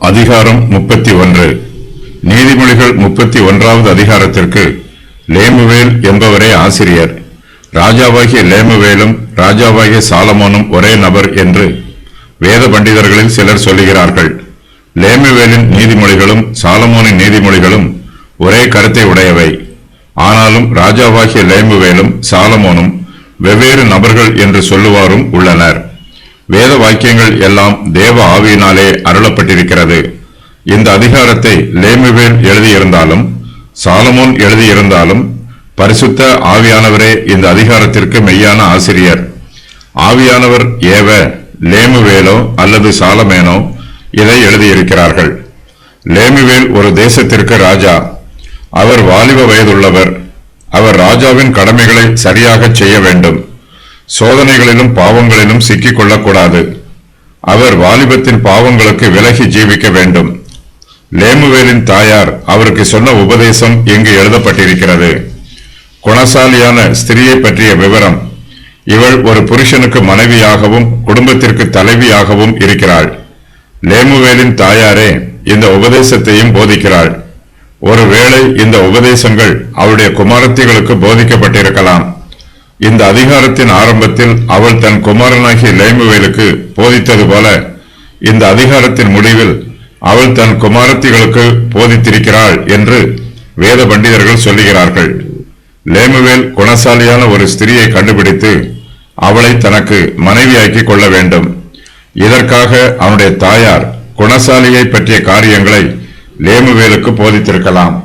அதிகாரம் 31. நீதிமொழிகள் 31வது அதிகாரத்திற்கு லேமுவேல் என்பவரே ஆசிரியர். ராஜாவாகிய லேமுவேலும் ராஜாவாகிய சாலமோனும் ஒரே நபர் என்று வேத பண்டிதர்களில் சிலர் சொல்லுகிறார்கள். லேமுவேலின் நீதிமொழிகளும் சாலமோனின் நீதிமொழிகளும் ஒரே கருத்தை உடையவை. ஆனாலும் ராஜாவாகிய லேமுவேலும் சாலமோனும் வெவ்வேறு நபர்கள் என்று சொல்லுவாரும் உள்ளனர். வேத வாக்கியங்கள் எல்லாம் தேவ ஆவியினாலே அருளப்பட்டிருக்கிறது. இந்த அதிகாரத்தை லேமுவேல் எழுதியிருந்தாலும் சாலமோன் எழுதியிருந்தாலும் பரிசுத்த ஆவியானவரே இந்த அதிகாரத்திற்கு மெய்யான ஆசிரியர். ஆவியானவர் ஏவ லேமுவேலோ அல்லது சாலமேனோ இதை எழுதியிருக்கிறார்கள். லேமுவேல் ஒரு தேசத்திற்கு ராஜா. அவர் வாலிப வயதுள்ளவர். அவர் ராஜாவின் கடமைகளை சரியாக செய்ய வேண்டும். சோதனைகளிலும் பாவங்களிலும் சிக்கிக் கொள்ளக்கூடாது. அவர் வாலிபத்தின் பாவங்களுக்கு விலகி ஜீவிக்க வேண்டும். லேமுவேலின் தாயார் அவருக்கு சொன்ன உபதேசம் இங்கு எழுதப்பட்டிருக்கிறது. குணசாலியான ஸ்திரியை பற்றிய விவரம். இவள் ஒரு புருஷனுக்கு மனைவியாகவும் குடும்பத்திற்கு தலைவியாகவும் இருக்கிறாள். லேமுவேலின் தாயாரே இந்த உபதேசத்தையும் போதிக்கிறாள். ஒருவேளை இந்த உபதேசங்கள் அவளுடைய குமாரத்திகளுக்கு போதிக்கப்பட்டிருக்கலாம். இந்த அதிகாரத்தின் ஆரம்பத்தில் அவள் தன் குமாரனாகிய லேமுவேலுக்கு போதித்தது போல இந்த அதிகாரத்தின் முடிவில் அவள் தன் குமாரத்திகளுக்கு போதித்திருக்கிறாள் என்று வேத பண்டிதர்கள் சொல்லுகிறார்கள். லேமுவேல் குணசாலியான ஒரு ஸ்திரியை கண்டுபிடித்து அவளை தனக்கு மனைவியாக்கி கொள்ள வேண்டும். இதற்காக அவனுடைய தாயார் குணசாலியை பற்றிய காரியங்களை லேமுவேலுக்கு போதித்திருக்கலாம்.